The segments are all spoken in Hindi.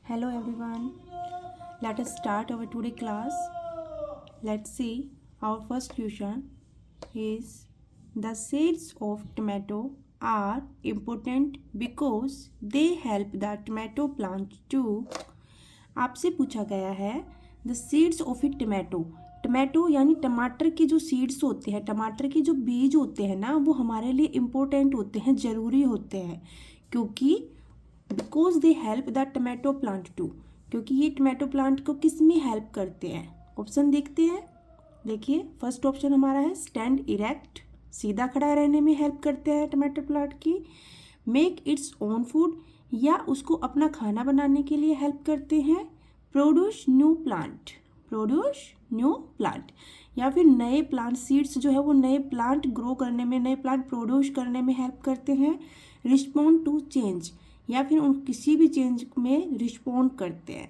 Hello everyone. Let us start our today class. Let's see. Our first question is the seeds of tomato are important because they help the tomato plant to. आपसे पूछा गया है the seeds of a tomato. Tomato यानी टमाटर के जो सीड्स होते हैं, टमाटर के जो बीज होते हैं ना, वो हमारे लिए इम्पोर्टेंट होते हैं, ज़रूरी होते हैं. क्योंकि because they help the tomato plant too. क्योंकि ये टमाटो प्लांट को किस में हेल्प करते हैं. ऑप्शन देखते हैं. देखिए फर्स्ट ऑप्शन हमारा है स्टैंड इरेक्ट, सीधा खड़ा रहने में हेल्प करते हैं टमाटो प्लांट की. मेक इट्स ओन फूड, या उसको अपना खाना बनाने के लिए हेल्प करते हैं. Produce new plant, produce new plant, या फिर नए प्लांट सीड्स जो है वो नए प्लांट ग्रो करने में, नए प्लांट प्रोड्यूस करने में हेल्प करते हैं. रिस्पॉन्ड टू चेंज, या फिर उन किसी भी चेंज में रिस्पॉन्ड करते हैं.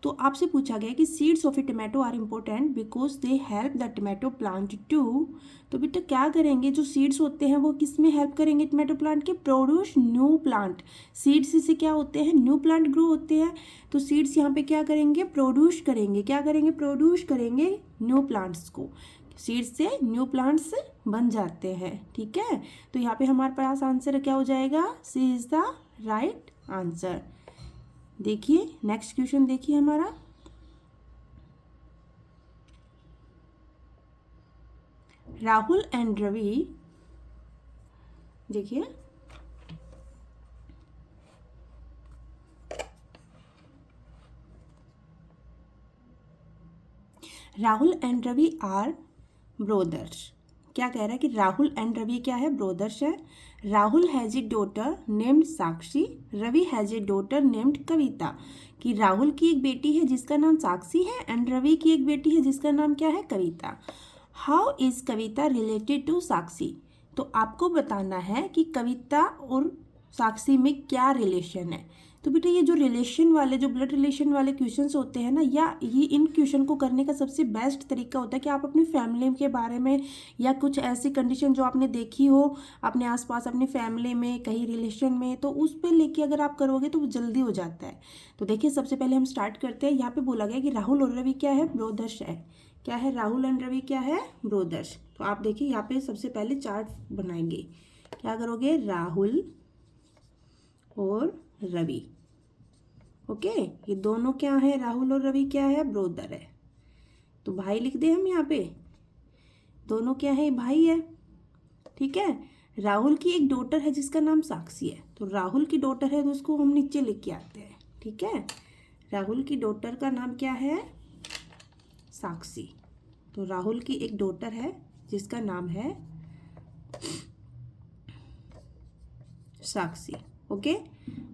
तो आपसे पूछा गया कि seeds of a tomato are important because they help the tomato plant too. तो बेटा क्या करेंगे, जो सीड्स होते हैं वो किस में हेल्प करेंगे टमाटो प्लांट के. Produce new plant. सीड्स से क्या होते हैं, न्यू प्लांट ग्रो होते हैं. तो सीड्स यहाँ पे क्या करेंगे, प्रोड्यूस करेंगे. क्या करेंगे, प्रोड्यूस करेंगे न्यू प्लांट्स को. सीड्स से न्यू प्लांट्स बन जाते हैं. ठीक है, तो यहाँ पे हमारे पास आंसर क्या हो जाएगा, C is the right answer. देखिए नेक्स्ट क्वेश्चन देखिए हमारा. राहुल एंड रवि, देखिए Rahul and Ravi are brothers. क्या कह रहा है कि राहुल एंड रवि क्या है, ब्रोदर्स है. Rahul has a daughter named Sakshi, Ravi has a daughter named Kavita. कि राहुल की एक बेटी है जिसका नाम साक्षी है एंड रवि की एक बेटी है जिसका नाम क्या है, Kavita. How is Kavita related to Sakshi. तो आपको बताना है कि कविता और साक्षी में क्या रिलेशन है. तो बेटा ये जो रिलेशन वाले, जो ब्लड रिलेशन वाले क्वेश्चंस होते हैं ना, या ये इन क्वेश्चन को करने का सबसे बेस्ट तरीका होता है कि आप अपनी फैमिली के बारे में या कुछ ऐसी कंडीशन जो आपने देखी हो अपने आसपास, अपनी फैमिली में, कहीं रिलेशन में, तो उस पर लेके अगर आप करोगे तो वो जल्दी हो जाता है. तो देखिए सबसे पहले हम स्टार्ट करते हैं. यहाँ पे बोला गया कि राहुल और रवि क्या है, ब्रोदर्स है. क्या है, राहुल एंड रवि क्या है, ब्रोदर्स. तो आप देखिए यहाँ पे सबसे पहले चार्ट बनाएंगे. क्या करोगे, राहुल और रवि. ओके, ये दोनों क्या है, राहुल और रवि क्या है, ब्रोदर है. तो भाई लिख दे हम यहाँ पे. दोनों क्या है, भाई है. ठीक है. राहुल की एक डॉटर है जिसका नाम साक्षी है. तो राहुल की डॉटर है तो उसको हम नीचे लिख के आते हैं. ठीक है, राहुल की डॉटर का नाम क्या है, साक्षी. तो राहुल की एक डॉटर है जिसका नाम है साक्षी. ओके.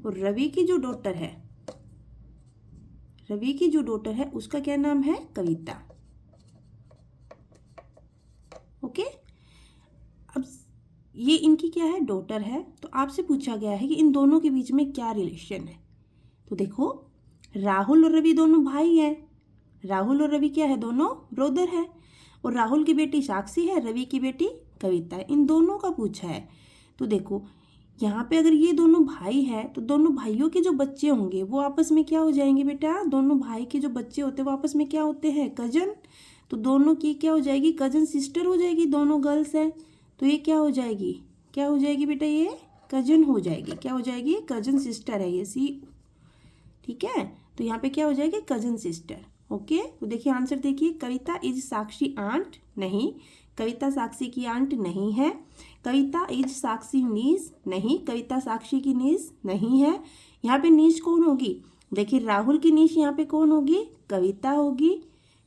और रवि की जो डॉटर है, रवि की जो डॉटर है उसका क्या नाम है, कविता. ओके. अब ये इनकी क्या है, डॉटर है. तो आपसे पूछा गया है कि इन दोनों के बीच में क्या रिलेशन है. तो देखो राहुल और रवि दोनों भाई हैं. राहुल और रवि क्या है, दोनों ब्रोदर है. और राहुल की बेटी साक्षी है, रवि की बेटी कविता है. इन दोनों का पूछा है. तो देखो यहाँ पे अगर ये दोनों भाई हैं तो दोनों भाइयों के जो बच्चे होंगे वो आपस में क्या हो जाएंगे बेटा, दोनों भाई के जो बच्चे होते हैं वो आपस में क्या होते हैं, कजन. तो दोनों की क्या हो जाएगी, कजन सिस्टर हो जाएगी. दोनों गर्ल्स हैं तो ये क्या हो जाएगी, क्या हो जाएगी बेटा, ये कजन हो जाएगी. क्या हो जाएगी, कजन सिस्टर है ये सी. ठीक है, तो यहाँ पे क्या हो जाएगी, कजन सिस्टर. ओके. तो देखिए आंसर देखिए, कविता इज साक्षी आंट, नहीं. कविता साक्षी की आंट नहीं है. कविता इज साक्षी नीस, नहीं. कविता साक्षी की नीस नहीं है. यहाँ पे नीस कौन होगी, देखिए राहुल की नीस यहाँ पे कौन होगी, कविता होगी.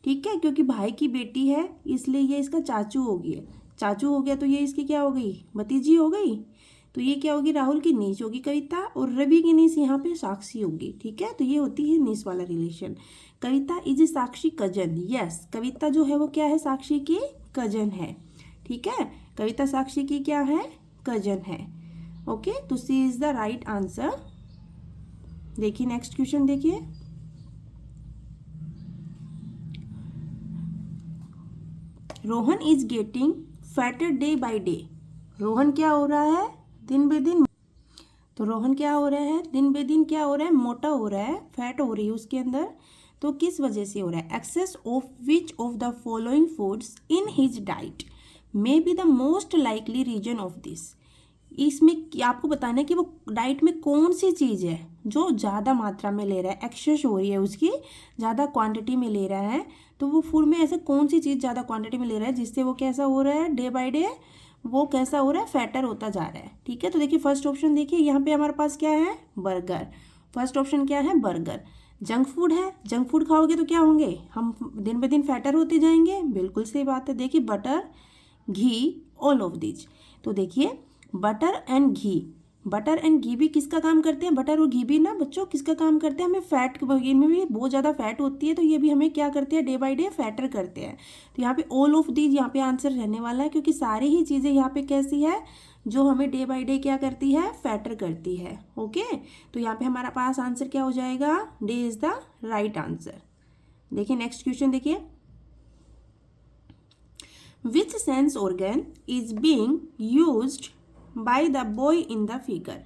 ठीक है, क्योंकि भाई की बेटी है इसलिए ये इसका चाचू हो गया. चाचू हो गया तो ये इसकी क्या हो गई, भतीजी हो गई. तो ये क्या होगी, राहुल की नीस होगी कविता, और रवि की नीस यहाँ पे साक्षी होगी. ठीक है, तो ये होती है नीस वाला relation. Kavita is Sakshi cousin, yes. Kavita जो है वो क्या है, साक्षी की कजन है. ठीक है, कविता साक्षी की क्या है, कजन है. ओके, तो सी इज द राइट आंसर. देखिए नेक्स्ट क्वेश्चन देखिए. Rohan is getting fatter day by day. Rohan क्या हो रहा है, दिन ब दिन तो रोहन क्या हो रहा है, दिन बे दिन क्या हो रहा है, मोटा हो रहा है, फैट हो रही है उसके अंदर। तो किस वजह से हो रहा है, excess of which of the following foods in his diet may be the most likely reason of this. इसमें आपको बताना है कि वो डाइट में कौन सी चीज़ है जो ज़्यादा मात्रा में ले रहा है, एक्सेस हो रही है उसकी, ज़्यादा क्वांटिटी में ले रहा है। तो वो फूड में ऐसे कौन सी चीज़ ज़्यादा क्वांटिटी में ले रहा है जिससे वो कैसा हो रहा है, डे बाय डे वो कैसा हो रहा है, फैटर होता जा रहा है। ठीक है, तो देखिए फर्स्ट ऑप्शन देखिए यहाँ पे हमारे पास क्या है, बर्गर। फर्स्ट ऑप्शन क्या है, बर्गर। जंक फूड है, जंक फूड खाओगे तो क्या होंगे, हम दिन ब दिन फैटर होते जाएंगे, बिल्कुल सही बात है। देखिए butter, ghee, all of this. तो देखिए butter and ghee, butter and ghee भी किसका काम करते हैं, बटर और घी भी ना बच्चों किसका काम करते हैं, हमें फैट, इनमें भी बहुत ज़्यादा फैट होती है, तो ये भी हमें क्या करते हैं, डे बाय डे फैटर करते हैं। तो यहाँ पे ऑल ऑफ दीज यहाँ पे आंसर रहने वाला है, क्योंकि सारी ही चीज़ें यहाँ पे कैसी है, जो हमें डे बाय डे क्या करती है, फैटर करती है। ओके, तो यहाँ पे हमारा पास आंसर क्या हो जाएगा, D is the right answer. देखिए नेक्स्ट क्वेश्चन देखिए, which sense organ is being used by the boy in the figure.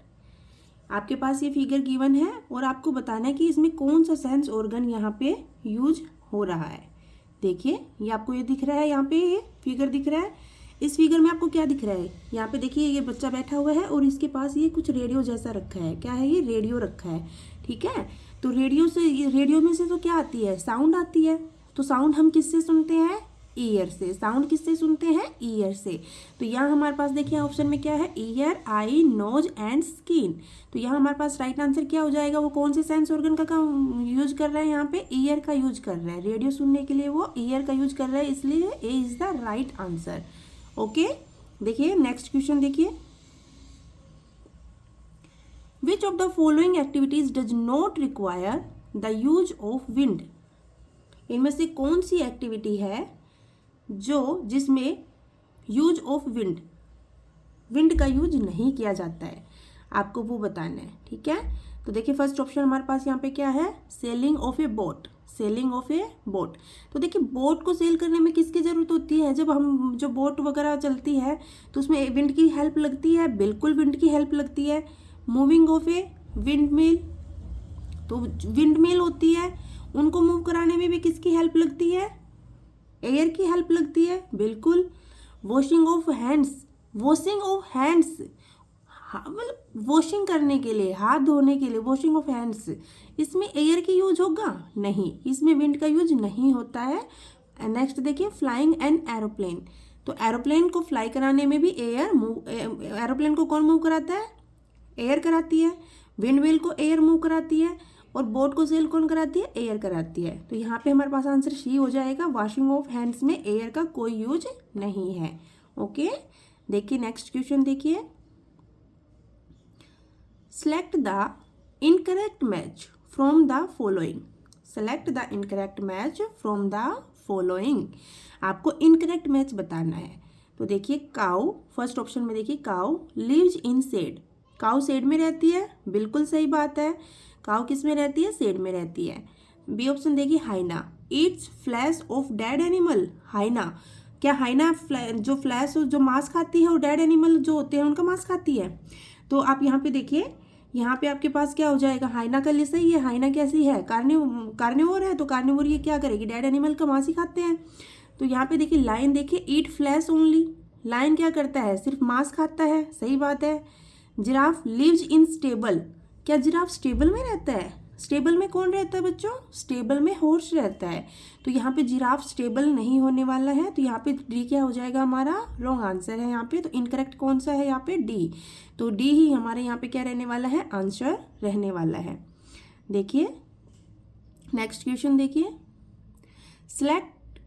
आपके पास ये फिगर गिवन है और आपको बताना है कि इसमें कौन सा सेंस ऑर्गन यहाँ पे यूज हो रहा है। देखिए ये आपको ये दिख रहा है, यहाँ पे ये फिगर दिख रहा है। इस फिगर में आपको क्या दिख रहा है, यहाँ पे देखिए ये बच्चा बैठा हुआ है और इसके पास ये कुछ रेडियो जैसा रखा है। क्या है ये, रेडियो रखा है। ठीक है, तो रेडियो से, रेडियो में से तो क्या आती है, साउंड आती है। तो साउंड हम किससे सुनते हैं, ईयर से। साउंड किससे सुनते हैं, ईयर से। तो यहाँ हमारे पास देखिए ऑप्शन में क्या है, ear, eye, nose and skin. तो यहाँ हमारे पास राइट आंसर क्या हो जाएगा, वो कौन से सेंस ऑर्गन का काम यूज कर रहा है, यहाँ पे ईयर का यूज कर रहा है। रेडियो सुनने के लिए वो ईयर का यूज कर रहा है, इसलिए A is the right answer. Okay, देखिए नेक्स्ट क्वेश्चन देखिए, which of the following activities does not require the use of wind. इनमें से कौन सी एक्टिविटी है जो जिसमें यूज ऑफ विंड, विंड का यूज नहीं किया जाता है, आपको वो बताना है। ठीक है, तो देखिए फर्स्ट ऑप्शन हमारे पास यहाँ पे क्या है, selling of A boat. Selling of A boat, तो देखिए बोट को सेल करने में किसकी ज़रूरत होती है, जब हम जो बोट वगैरह चलती है तो उसमें विंड की हेल्प लगती है, बिल्कुल विंड की हेल्प लगती है। Moving of a wind mill, तो विंड मिल होती है, उनको मूव कराने में भी किसकी हेल्प लगती है, एयर की हेल्प लगती है, बिल्कुल। Washing of hands, washing of hands, मतलब वॉशिंग करने के लिए, हाथ धोने के लिए, वॉशिंग ऑफ हैंड्स, इसमें एयर की यूज होगा नहीं, इसमें विंड का यूज नहीं होता है। नेक्स्ट देखिए, फ्लाइंग एन एरोप्लेन, तो एरोप्लेन को फ्लाई कराने में भी एयर मूव, एरोप्लेन को कौन मूव कराता है, एयर कराती है। विंड मिल को एयर मूव कराती है और बोट को सेल कौन कराती है, एयर कराती है। तो यहाँ पे हमारे पास आंसर सी हो जाएगा, वॉशिंग ऑफ हैंड्स में एयर का कोई यूज नहीं है। ओके, देखिए नेक्स्ट क्वेश्चन देखिए, select the incorrect match from the following. Select the incorrect match from the following, आपको इनकरेक्ट मैच बताना है। तो देखिए काउ, फर्स्ट ऑप्शन में देखिए cow lives in shed. Cow shed में रहती है, बिल्कुल सही बात है। काउ किस में रहती है, शेड में रहती है। बी ऑप्शन देखिए hyena eats flesh of dead animal. Hyena, क्या हाइना जो फ्लैश जो मांस खाती है और डेड एनिमल जो होते हैं उनका मांस खाती है। तो आप यहाँ पे देखिए, यहाँ पे आपके पास क्या हो जाएगा, हाइना का लिए सही है। हाइना कैसी है, कार्निवोर है, तो कार्निवोर ये क्या करेगी, डेड एनिमल का मांस ही खाते हैं। तो यहाँ पे देखिए लायन, देखिए ईट फ्लैश ओनली, लायन क्या करता है, सिर्फ मांस खाता है, सही बात है। जिराफ लिव्स इन स्टेबल, क्या जिराफ स्टेबल में रहता है, स्टेबल में कौन रहता है बच्चों, स्टेबल में हॉर्स रहता है। तो यहाँ पे जिराफ स्टेबल नहीं होने वाला है, तो यहाँ पे डी क्या हो जाएगा, हमारा रॉन्ग आंसर है यहाँ पे। तो इनकरेक्ट कौन सा है यहाँ पे, डी। तो डी ही हमारे यहाँ पे क्या रहने वाला है, आंसर रहने वाला है। देखिए नेक्स्ट क्वेश्चन देखिए, select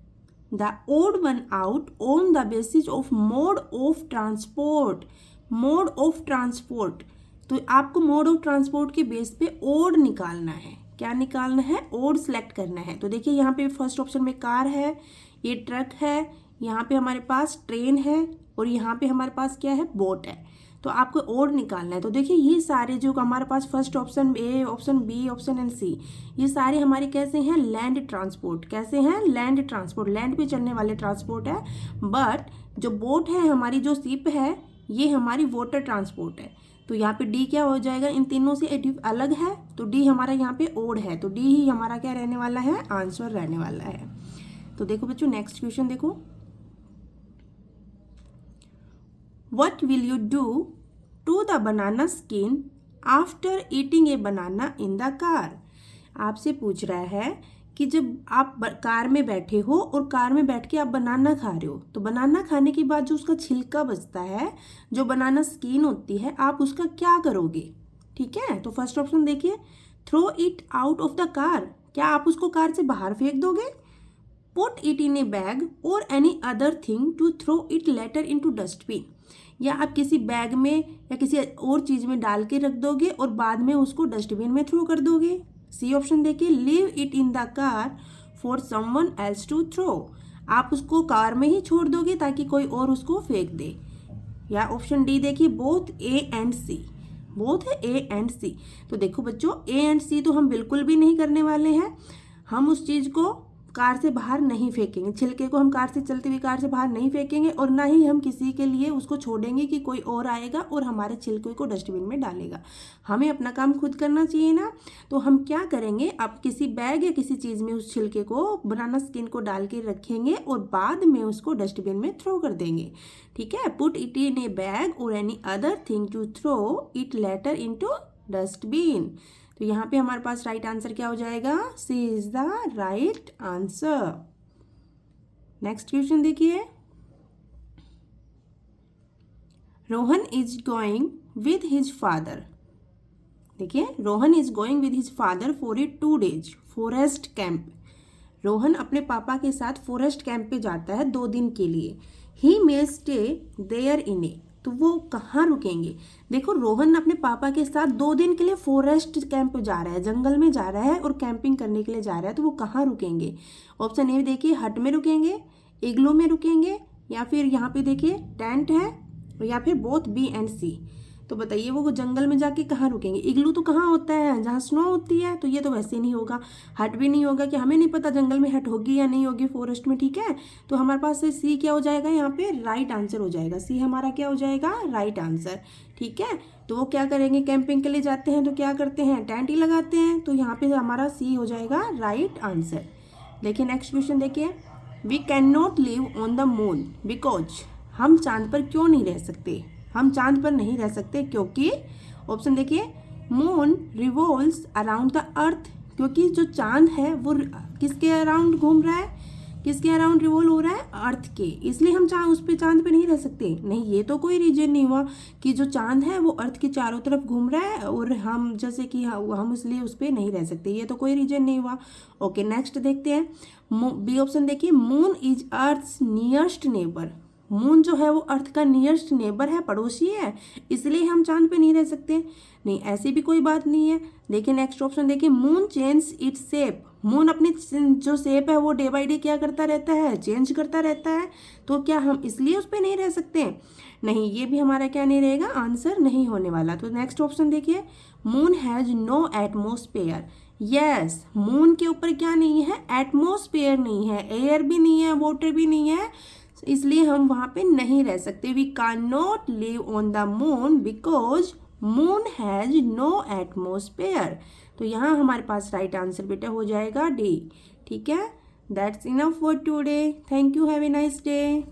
the odd one out on the basis of mode of transport. Mode of transport, तो आपको मोड ऑफ ट्रांसपोर्ट के बेस पे ओड निकालना है। क्या निकालना है, ओड सेलेक्ट करना है। तो देखिए यहाँ पे फर्स्ट ऑप्शन में कार है, ये ट्रक है, यहाँ पे हमारे पास ट्रेन है और यहाँ पे हमारे पास क्या है, बोट है। तो आपको ओड निकालना है। तो देखिए ये सारे जो हमारे पास first option A, option B, option and C, ये सारे हमारे कैसे हैं, लैंड ट्रांसपोर्ट। कैसे हैं, लैंड ट्रांसपोर्ट, लैंड पे चलने वाले ट्रांसपोर्ट है। बट जो बोट है हमारी, जो शिप है, ये हमारी वाटर ट्रांसपोर्ट है। तो यहाँ पे डी क्या हो जाएगा, इन तीनों से इट अलग है तो डी हमारा यहाँ पे ओड है, तो डी ही हमारा क्या रहने वाला है, आंसर रहने वाला है। तो देखो बच्चों नेक्स्ट क्वेश्चन देखो, what will you do to the banana skin after eating a banana in the car. आपसे पूछ रहा है कि जब आप कार में बैठे हो और कार में बैठ के आप बनाना खा रहे हो, तो बनाना खाने के बाद जो उसका छिलका बचता है, जो बनाना स्किन होती है, आप उसका क्या करोगे। ठीक है, तो फर्स्ट ऑप्शन देखिए, throw it out of the car, क्या आप उसको कार से बाहर फेंक दोगे। Put it in a bag or any other thing to throw it later into dustbin, या आप किसी बैग में या किसी और चीज़ में डाल के रख दोगे और बाद में उसको डस्टबिन में थ्रो कर दोगे। सी ऑप्शन देखिए, leave it in the car for someone else to throw, आप उसको कार में ही छोड़ दोगे ताकि कोई और उसको फेंक दे। या ऑप्शन डी देखिए, both A and C, both है ए एंड सी। तो देखो बच्चों, ए एंड सी तो हम बिल्कुल भी नहीं करने वाले हैं, हम उस चीज़ को कार से बाहर नहीं फेंकेंगे, छिलके को हम कार से चलती हुई कार से बाहर नहीं फेंकेंगे, और ना ही हम किसी के लिए उसको छोड़ेंगे कि कोई और आएगा और हमारे छिलके को डस्टबिन में डालेगा। हमें अपना काम खुद करना चाहिए ना, तो हम क्या करेंगे, अब किसी बैग या किसी चीज़ में उस छिलके को, बनाना स्किन को डाल के रखेंगे और बाद में उसको डस्टबिन में थ्रो कर देंगे। ठीक है, put it in a bag or any other thing to throw it later into dustbin. तो यहाँ पे हमारे पास राइट आंसर क्या हो जाएगा, C is the right answer. Next question देखिए, Rohan is going with his father. देखिए, Rohan is going with his father for a 2 days forest camp. Rohan अपने पापा के साथ फॉरेस्ट कैंप पे जाता है 2 दिन के लिए। ही मे स्टे देयर इन ए, तो वो कहाँ रुकेंगे। देखो, रोहन अपने पापा के साथ 2 दिन के लिए फॉरेस्ट कैंप जा रहा है, जंगल में जा रहा है और कैंपिंग करने के लिए जा रहा है, तो वो कहाँ रुकेंगे। ऑप्शन ए देखिए, हट में रुकेंगे, इग्लू में रुकेंगे, या फिर यहाँ पे देखिए टेंट है, या फिर बोथ बी एंड सी। तो बताइए वो जंगल में जाके कहाँ रुकेंगे। इग्लू तो कहाँ होता है, जहाँ स्नो होती है, तो ये तो वैसे नहीं होगा। हट भी नहीं होगा, कि हमें नहीं पता जंगल में हट होगी या नहीं होगी फॉरेस्ट में। ठीक है, तो हमारे पास सी क्या हो जाएगा, यहाँ पे राइट आंसर हो जाएगा। सी हमारा क्या हो जाएगा, राइट आंसर। ठीक है, तो वो क्या करेंगे, कैंपिंग के लिए जाते हैं तो क्या करते हैं, टेंट ही लगाते हैं, तो यहाँ पे हमारा सी हो जाएगा राइट आंसर। देखिए नेक्स्ट क्वेश्चन देखिए, we cannot live on the moon because, हम चांद पर क्यों नहीं रह सकते। हम चांद पर नहीं रह सकते क्योंकि, ऑप्शन देखिए, moon revolves around the earth, क्योंकि जो चांद है वो किसके अराउंड घूम रहा है, किसके अराउंड रिवॉल्व हो रहा है, अर्थ के, इसलिए हम उस पे चांद पे नहीं रह सकते। नहीं, ये तो कोई रीजन नहीं हुआ कि जो चांद है वो अर्थ के चारों तरफ घूम रहा है और हम जैसे कि हम इसलिए उस पर नहीं रह सकते, ये तो कोई रीजन नहीं हुआ। ओके, नेक्स्ट देखते हैं, बी ऑप्शन देखिए, moon is earth's nearest neighbour. Moon जो है वो अर्थ का नियरेस्ट नेबर है, पड़ोसी है, इसलिए हम चांद पे नहीं रह सकते। नहीं, ऐसी भी कोई बात नहीं है। देखिए नेक्स्ट ऑप्शन देखिए, moon change its shape. Moon अपनी जो शेप है वो डे बाई डे क्या करता रहता है, चेंज करता रहता है, तो क्या हम इसलिए उस पर नहीं रह सकते। नहीं, ये भी हमारा क्या नहीं रहेगा, आंसर नहीं होने वाला। तो नेक्स्ट ऑप्शन देखिए, moon has no atmosphere. Yes, moon के ऊपर क्या नहीं है, एटमोस्फेयर नहीं है, एयर भी नहीं है, वाटर भी नहीं है, इसलिए हम वहाँ पे नहीं रह सकते। We cannot live on the moon because moon has no atmosphere. तो यहाँ हमारे पास राइट आंसर बेटा हो जाएगा डी। ठीक है, that's enough for today. Thank you, have a nice day.